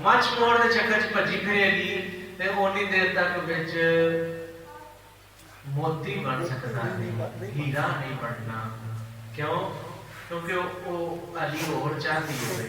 ਮੱਛ ਮੋੜ ਦੇ ਚੱਕਰ 'ਚ ਭੱਜੀ ਫਿਰੇਗੀ ਤੇ ਉਨੀ ਦੇਰ ਤੱਕ ਵਿੱਚ ਮੋਤੀ ਬਣ ਸਕਦਾ ਨਹੀਂ, ਹੀਰਾ ਨਹੀਂ ਬਣਨਾ। ਕਿਉਂ? ਕਿਉਂਕਿ ਉਹ ਅਲੀ ਹੋਰ ਚਾਹਦੀ ਹੋਵੇ,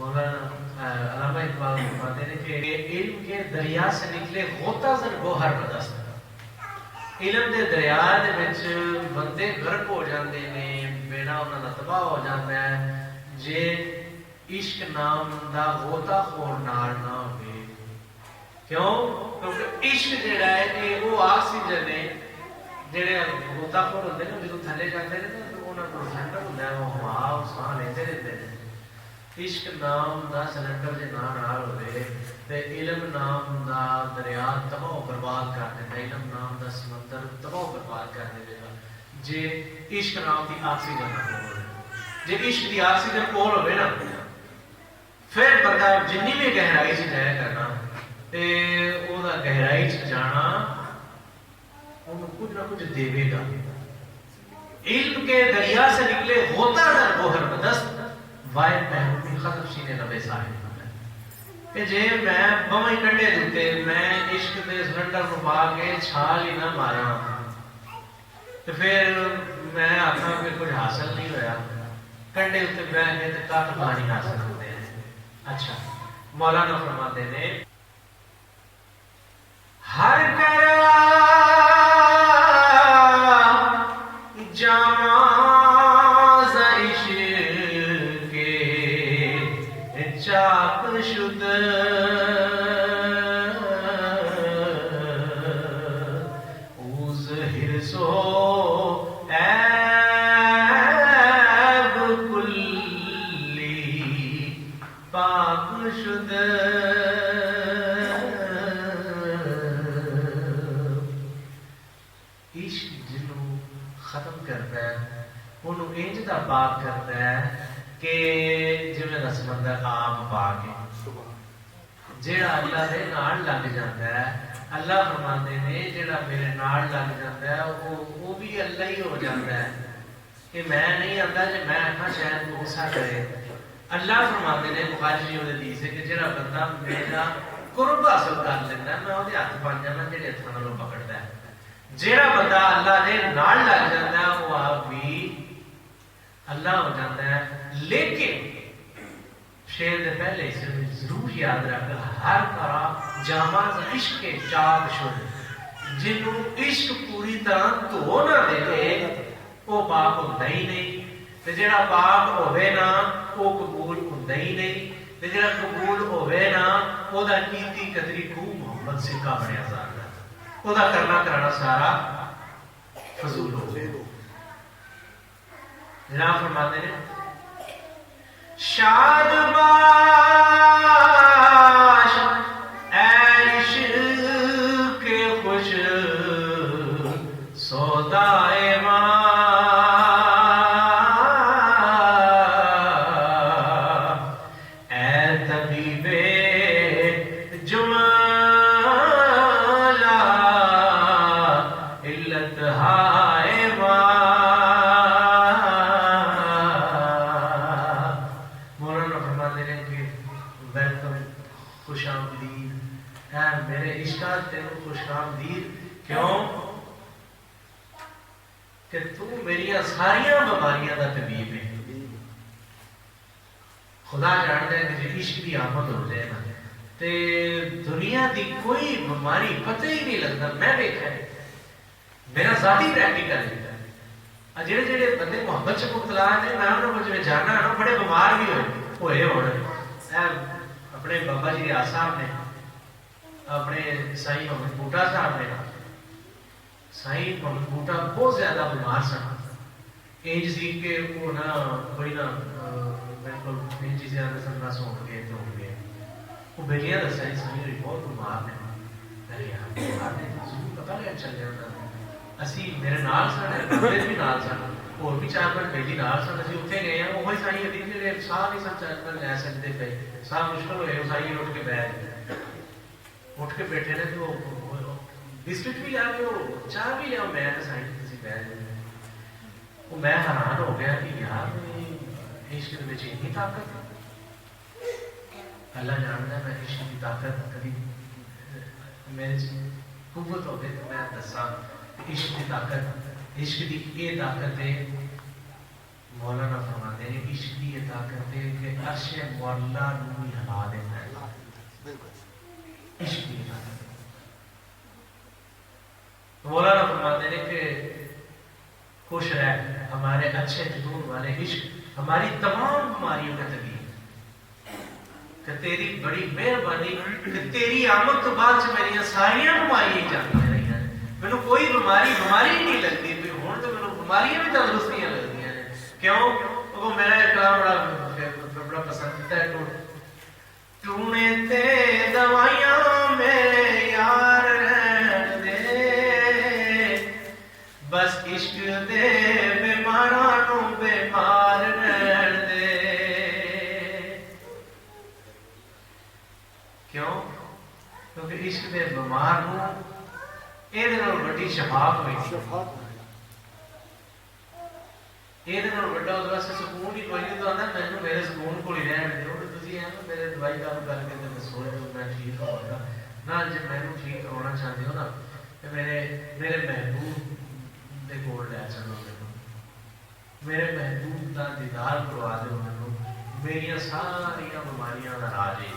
مولانا علامہ اقبال فرماتے ہیں کہ علم کے دریا سے نکلے غوطہ زن گوہر بدست، علم دے دریا دے وچ بندے غرق ہو جاندے نے، بیڑا انہاں دا تباہ ہو جاندا ہے جے عشق نام دا غوطہ خور نال نہ ہوئے۔ کیوں؟ کیونکہ عشق جڑا ہے وہ آکسیجن ہے، جڑے غوطہ خور ہوندے نے جدوں تھلے جاندے نے انہاں کو سلنڈر ہوندا ہے، وہ ہوا ساہ لیندے رہندے نے۔ عشق نام دا سلنڈر جے نال ہوئے تے علم نام دا دریا تباہ و برباد کر دیندا، علم نام دا سمندر تباہ و برباد کر دے گا جے عشق نام دی آکسیجن نہ ہوے۔ جے عشق دی آکسیجن کول ہوے نا پھر بندہ جنی بھی گہرائی چ جایا کرنا تے او دا گہرائی چ جانا انہوں کچھ نہ کچھ دے گا۔ علم کے دریا سے نکلے غوطہ در گوہر بدست، واحد محرومی ختم سینے لبے صاحب کہ جے میں بمئی کنڈے دیتے میں عشق دے سلنڈر کو پا کے چھال ہی نہ مارا تو پھر میں آخا کہ کچھ حاصل نہیں ہویا، کنڈے اتنے بیٹھ کے تو کٹ پانی حاصل ہوتے ہیں۔ اچھا مولانا فرماتے ہیں ہر کرا جاما چاک شد اوز ہرسو ایب کلی پاک شد۔ عشق جنوں ختم کرتا ہے انہوں انج دا پاک کرتا ہے کہ جویں دا سمندر آپ پا کے جیڑا اللہ دے نال لگ جاتا ہے، اللہ فرماندے نے جیڑا میرے نال لگ جاتا ہے وہ بھی اللہ ہی ہو جاتا ہے کہ میں نہیں آتا جے میں آخا شاید غصہ کرے۔ اللہ فرماندے نے بخاری شریف دی حدیث ہے کہ جیڑا بندہ میرا قرب حاصل کر لینا میں وہ ہاتھ بن جانا جہے ہاتھوں نالوں پکڑتا ہے۔ جیڑا بندہ اللہ دے نال لگ جاتا ہے وہ آپ بھی اللہ ہو جاتا ہے۔ لیکن شیر دے پہلے اسے ضرور یاد رکھ ہر طرح جامع عشق کے چاک شد، جنوں عشق پوری طرح دھو نہ دے وہ پاک ہوندا ہی نہیں، تے جڑا پاک ہوے نا وہ قبول ہوندا ہی نہیں، تے جڑا قبول ہوے نا او دا کیتی قدری خوب محمد سکا بنیا جاندا، او دا کرنا کرانا سارا فضول ہو گیا۔ جناب فرماتے ہیں شاد باش عشق کے خوش سودائے ماں، اے طبیب جملہ علت ہائے ماں۔ خوش آمدید اے میرے عشقا تینوں خوش آمدید، کیوں کہ تو میری ساریاں بیماریاں دا طبیب ہے۔ خدا جانتا ہے کہ جب عشق کی آمد ہو جائے نا تے دنیا دی کوئی بیماری پتہ ہی نہیں لگتا۔ میں دیکھا ہے میرا ذاتی پریکٹیکل ہے، جڑے جڑے بندے محبت سے مبتلا نے میں انہوں کو جو جانا ہے بڑے بیمار بھی ہوئے ہونے۔ اپنے بابا جی ریاض صاحب نے، اپنے سائی محمد بوٹا صاحب نے، سائی محمد بوٹا بہت زیادہ بیمار سن، انج سی کہ وہ نہ کوئی نہ بالکل انج سے آدھے سن نہ سو گئے تو ہو گئے، وہ بیٹیاں دسا سائی بہت بیمار نے، ارے یار بیمار نے ضرور پتہ لگا چل جاتا اسی میرے نال سن بندے بھی نال سن اور بھی چار پانچ بیٹی نال سن، اسی اتنے گئے ہیں وہی سائی حدیث جڑے ساہ نہیں سن چل لے سکتے پے، ساہ مشکل ہوئے سائی اٹھ کے بیٹھے نے تو بسکٹ بھی لیا کے چاہ بھی لیا میں سائی کسی بیٹھ جائے، وہ میں حیران ہو گیا کہ یار عشق میں اتنی طاقت، اللہ جانتا ہے میں عشق کی طاقت کبھی میرے قوت ہو گئی تو میں دسا عشق کی طاقت، عشق کی یہ طاقت ہے مولانا فرماتے ہیں عشق کی یہ طاقت ہے کہ عرش مولا نو بھی ہلا دیتا ہے. عشق کی طاقت. مولانا فرماتے ہیں کہ خوش رہ ہمارے اچھے جنون والے عشق ہماری تمام بیماریوں کا طبیب کہ تیری بڑی مہربانی کہ تیری آمد تو بعد سے میری ساریاں بیماریاں جاتی رہی ہیں. مینو کوئی بیماری ہی نہیں لگتی بھی ہوں تو مینو بیماریاں بھی تندرستیاں لگتی ہیں. کیوں؟ وہ میرا کلام بڑا پسند ہے. ٹونے تے دوائیاں میرے یار رہن دے بس عشق دے بیماراں نو بیمار رہن دے. کیوں؟ کیونکہ عشق دے بیمار نو یہ وڈی شفا ہوئی. یہ وڈا واسطے سکون ہی کوئی نہیں. تو آتا مینو میرے سکون کو ہی رہن دو. تھی میرے دوائی کام کر کے سو جو میں ٹھیک ہوا نہ جی مینو ٹھیک کرانا چاہتے ہو نا تو میرے محبوب کے کول لے چلو. میرے محبوب کا دیدار کروا دو. میری ساریا بیماریاں کا راج ہے.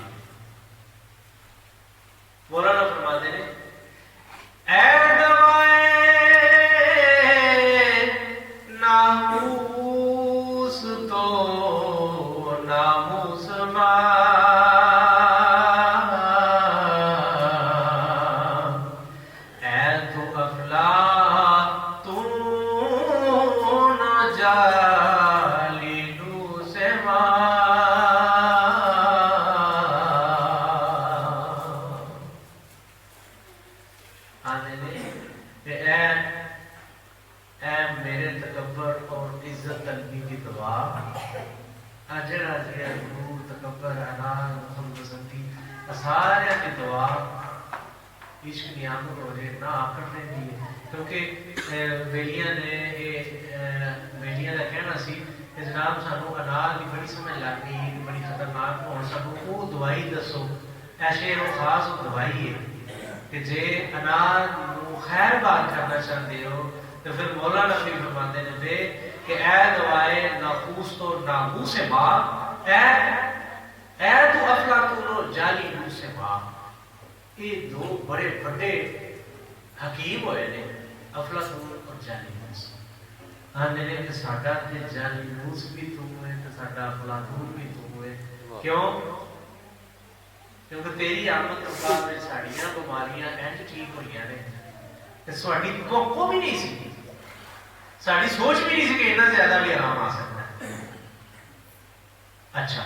مولانا فرماتے ہیں اے دوائے ناموس تو ناموس اے تو افلاطون جالینوس اے میرے تکبر اور عزت طلبی کی دعا اجڑا جڑا غرور تکبر اناد محمد پسندی سارے کی دعا عشق نیامت ہو جائے نہ آکڑ دیں دی. کیونکہ ویلیاں نے ویلیاں کا کہنا سی کہ جناب سانو اناد کی بڑی سمجھ لگ گئی بڑی خطرناک ہو سانو وہ دوائی دسو. ایسے وہ خاص دوائی ہے کہ جے اناد خیر بات کرنا چاہتے ہو تو پھر مولانا نبی فرماتے ہیں بے کہ اے دوائے ناقوس تو ناموس ماں اے تو افلاطون و جعلی نوس ماں. یہ دو بڑے بڑے حکیم ہوئے نے افلاطون اور جعلی نوس. آنے نے کہ ساڈا تے جعلی نوس بھی تو ہوئے تو ساڈا افلاطون بھی تو ہوئے. کیوں؟ کیونکہ تیری آمد تو بعد میں ساڑیاں بیماریاں اینج ٹھیک ہوئی نے کہ سواڈی توقع بھی نہیں سی. ساری سوچ بھی نہیں سی کہ اتنا زیادہ بھی آرام آ سکتا ہے. اچھا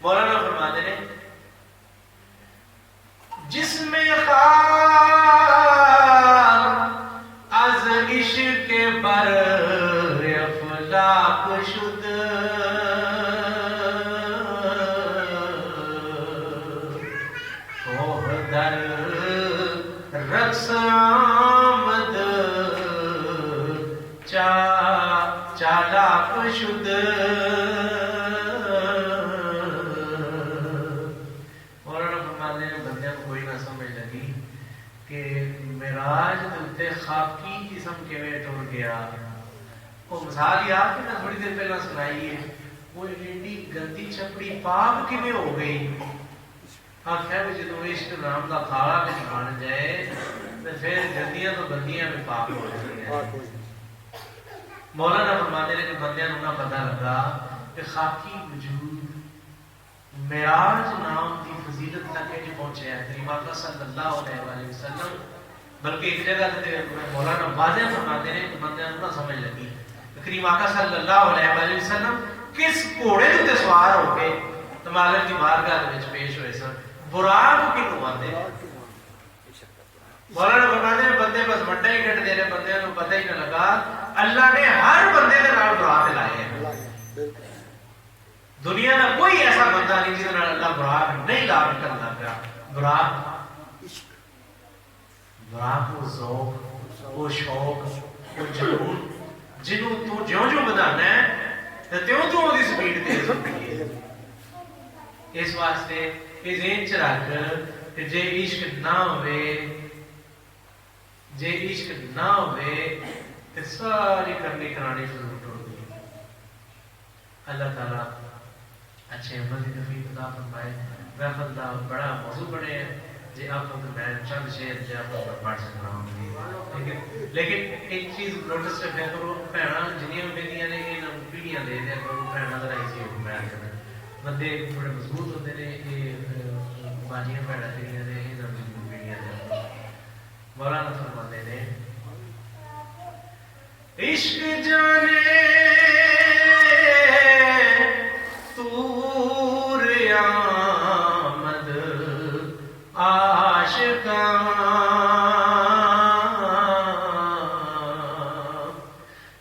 مولانا فرماتے ہیں جس میں خار از عشق بر افلاک شد کوہ در رقص آمد چالاک شد. مولانا فرماتے ہیں بندے کو کوئی نہ سمجھ لگی کہ معراج دے خاکی قسم کیویں ٹر گیا. وہ مثال یاد کہ میں تھوڑی دیر پہلے سنائی ہے وہ ایڈی گندی چپڑی پاک کیویں ہو گئی. آخر بھی جدو عشق نام کا کھاڑا بھی بن جائے تو پھر گندیاں تو گندیاں بھی پاک ہو جاتی ہیں. مولانا فرماتے ہیں کہ بندیاں نہ پتہ لگا کہ خاکی وجود معراج نام کی فضیلت تک نہیں پہنچے ہیں. کریم آقا صلی اللہ علیہ وسلم بلکہ ایک جگہ تے مولانا واضح فرماتے ہیں کہ بندیاں نہ سمجھ لگی کریم آقا صلی اللہ علیہ وسلم کس گھوڑے تے سوار ہو کے مالک کی بارگاہ وچ پیش ہوئے سن. براق کینوں آندے مولانا فرماتے ہیں بندے بس وڈا ہی کٹ دے رہے بندے نوں پتہ ہی نہ لگا اللہ نے ہر بندے دے نال براق لائے ہیں. دنیا میں کوئی ایسا بندہ نہیں جس نال اللہ براق نہیں لا کرنا پیا. براق وہ ذوق وہ شوق وہ جنون جنوں تو جوں جوں بدانا ہے تے تیوں تیوں دی سپیڈ تیز ہوتی ہے. اس واسطے یہ ذہن چ رکھ کہ جے عشق نہ ہوئے تے ساری کرنی کرانی شروع ہو گئی. اللہ تعالیٰ اچھے عمل کی توفیق عطا فرمائے. محفل کا بڑا موضوع بنے جی آپ کو میں چند شعر جو آپ پڑھ سکتا ہوں. لیکن ایک چیز نوٹس رکھا کرو بھੈਣਾਂ جنیاں بیٹیاں نے یہ پیڑیاں دے دیا کرو بھੈਣਾں ذرا اسی ہو بیان کرنا بندے تھوڑے مضبوط ہوتے ہیں یہ باجیاں بھੈਣਾں جنیاں نے یہ مضبوط پیڑیاں دے. مولانا فرماتے ہیں عشق جانے تور آمد عاشقاں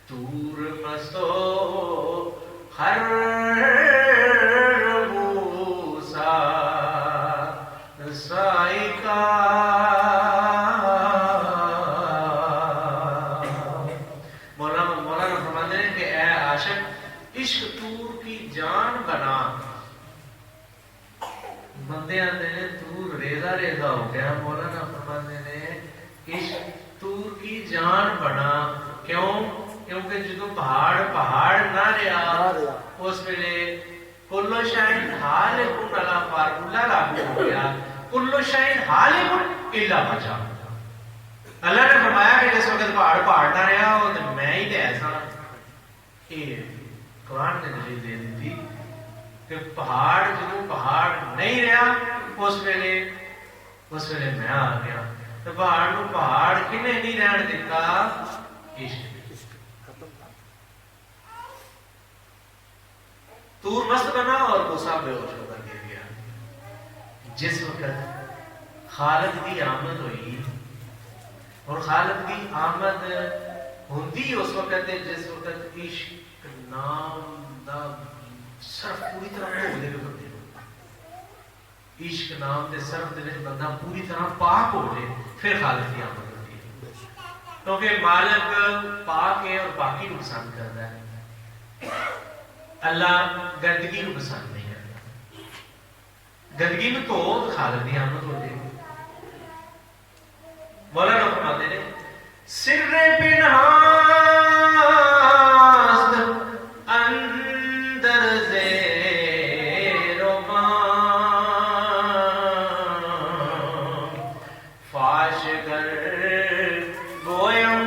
تور مستو ہر موسیٰ سائقہ مولانا فرماتے ہیں کہ اے عاشق عشق تور کی جان بنا. بندے آتے ہیں تور ریزہ ریزہ ہو گیا. مولانا فرماتے ہیں عشق تور کی جان بنا. کیوں؟ کیونکہ جدو پہاڑ نہ رہا اس ویلے کلو شاہین حالکن علی فارمولا لاگو ہو گیا. کلو شاہین حالکن الا بچا. اللہ نے فرمایا کہ جس وقت پہاڑ نہ رہا وہ تو میں ہی دے ایسا. یہ قرآن نے دلیل دے دی تھی کہ پہاڑ جدو پہاڑ نہیں رہا اس ویلے میں آ گیا. تو پہاڑ نو پہاڑ کنے نہیں رہن دیتا؟ عشق. تور مست بنا اور موسیٰ بے ہوش ہو کر گر گیا. جس وقت خالد کی آمد ہوئی اور خالد کی آمد ہوندی اس وقت جس وقت عشق نام دا صرف پوری طرح ہو دے بندے. عشق نام دے صرف دے بندہ پوری طرح پاک ہو جائے پھر خالد کی آمد ہوتی ہے. کیونکہ مالک پاک ہے اور پاکی کو پسند کرتا ہے. اللہ گندگی کو پسند نہیں کرتا. گندگی میں تو خالد کی آمد ہوتی ہے. مولانا فرماتے ہیں سر پنہاست اندر زیر و بام فاش گر گویم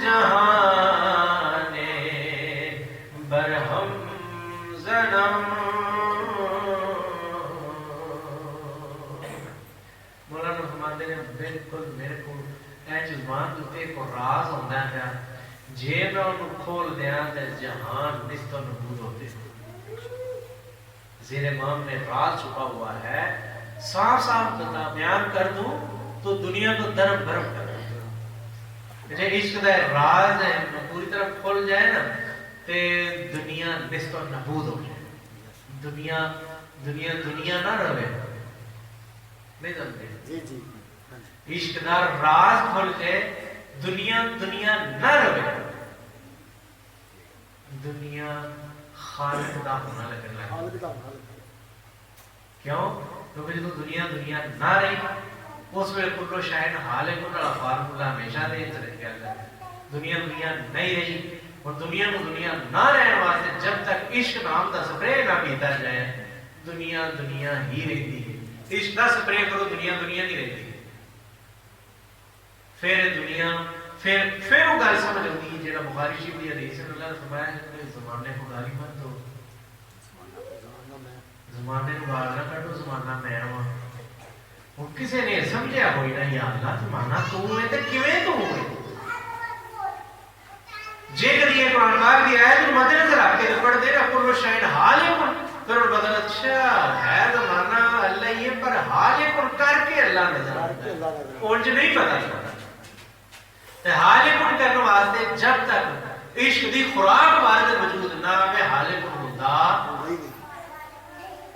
جہان برہم زنم. مولانا فرماتے ہیں بالکل میرے کو اے زبان تے کو راز ہوندا ہے جے میں انہوں کھول دیاں تے جہان نست و نبود ہوتے. زیر امام میں راز چھپا ہوا ہے. صاف صاف بیان کر دوں تو دنیا کو درم برم کر دوں. جے عشق دا راز ہے پوری طرح کھل جائے نا تے دنیا نست و نبود ہو جائے. دنیا نہ رہے. نہیں سمجھے؟ عشق دا راز کھل جائے دنیا نہ رہے. دنیا خالق دا ہونا لگن لگا. کیوں؟ کیونکہ جب دنیا نہ رہی اس وقت کلو شاہین حالکن علی فارمولا ہمیشہ دے چلے گا. دنیا نہیں رہی اور دنیا کو دنیا نہ رہنے واسطے جب تک عشق نام دا سپرے نہ پیتا جائے دنیا ہی رہتی ہے. عشق دا سپرے کرو دنیا نہیں رہتی. پھر وہ گل سمجھ آتی ہے جہاں بخاری شریف کی حدیث ہے اللہ نے فرمایا کہ زمانے کو گالی مت دو. زمانے کو گال نہ کڈو زمانہ میں ہوں. ہوں کسی نے سمجھا ہوئی نہ یا اللہ زمانہ تو ہے تو کیویں تو ہوئے. جے کدی یہ قرآن پاک دی آیت کو مد نظر رکھ کے پڑھ دے نا کل شاہد حال ہے پھر بدل اچھا ہے زمانہ اللہ یہ پر حال ہے کر کے اللہ نظر آتا ہے. اونج نہیں پتا چلتا. حال کن کرنے واسطے جب تک عشق دی خوراک وارد وجود نہ آئے حال کن ہوتا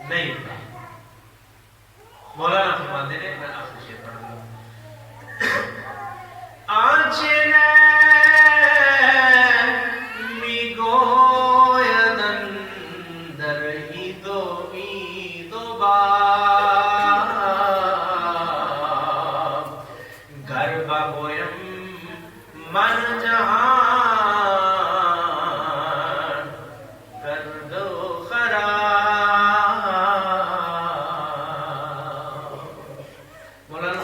نہیں ہوتا. مولانا فرماتے ہیں میں آخر شعر پڑھ دوں. آنچے می گویدن در ایدو باب گربا گویم من جہان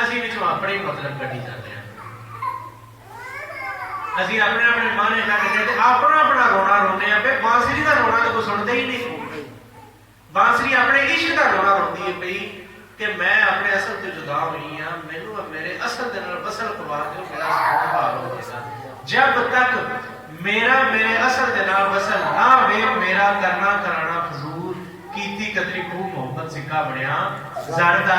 ਅਸੀਂ ਵਿੱਚੋਂ ਆਪਣੇ ਮਤਲਬ ਕੱਢੀ ਜਾਂਦੇ ਹਾਂ। ਅਸੀਂ ਆਪਣੇ ਆਪਣੇ ਮਾਨੇ ਕੱਢ ਕੇ ਤੇ ਆਪਣਾ ਆਪਣਾ ਰੋਣਾ ਰੋਂਦੇ ਆ ਵੀ ਬਾਂਸੁਰੀ ਦਾ ਰੋਣਾ ਤਾਂ ਕੋਈ ਸੁਣਦਾ ਹੀ ਨਹੀਂ। ਬਾਂਸੁਰੀ ਆਪਣੇ ਇਸ਼ਕ ਦਾ ਰੋਣਾ ਰੋਂਦੀ ਹੈ ਪਈ ਕਿ ਮੈਂ ਆਪਣੇ ਅਸਲ ਤੋਂ ਜੁਦਾ ਹੋਈ ਹਾਂ, ਮੈਨੂੰ ਮੇਰੇ ਅਸਲ ਦੇ ਨਾਲ ਵਸਲ ਕਰਵਾ ਦਿਓ, ਮੇਰਾ ਸਕੂਨ ਹਾਲ ਹੋ ਜਾਏਗਾ। ਜਬ ਤੱਕ ਮੇਰਾ ਮੇਰੇ ਅਸਲ ਦੇ ਨਾਲ ਵਸਲ ਨਾ ਵੇ ਮੇਰਾ ਕਰਨਾ ਕਰਾਣਾ ਫਜ਼ੂਲ ਕੀਤੀ ਕਦਰੀ ਖੂਬ ਮੁਹੱਬਤ ਸਿੱਕਾ ਬਣਿਆ ਜ਼ਰਦਾ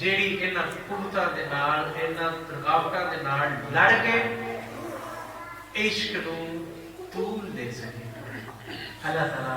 ਜਿਹੜੀ ਇਹਨਾਂ ਕੁਵਤਾਂ ਦੇ ਨਾਲ ਇਹਨਾਂ ਰੁਕਾਵਟਾਂ ਦੇ ਨਾਲ ਲੜ ਕੇ ਇਸ਼ਕ ਨੂੰ ਤੂਲ ਦੇ ਸਕੇ। ਅੱਲਾਹ ਤਾਲਾ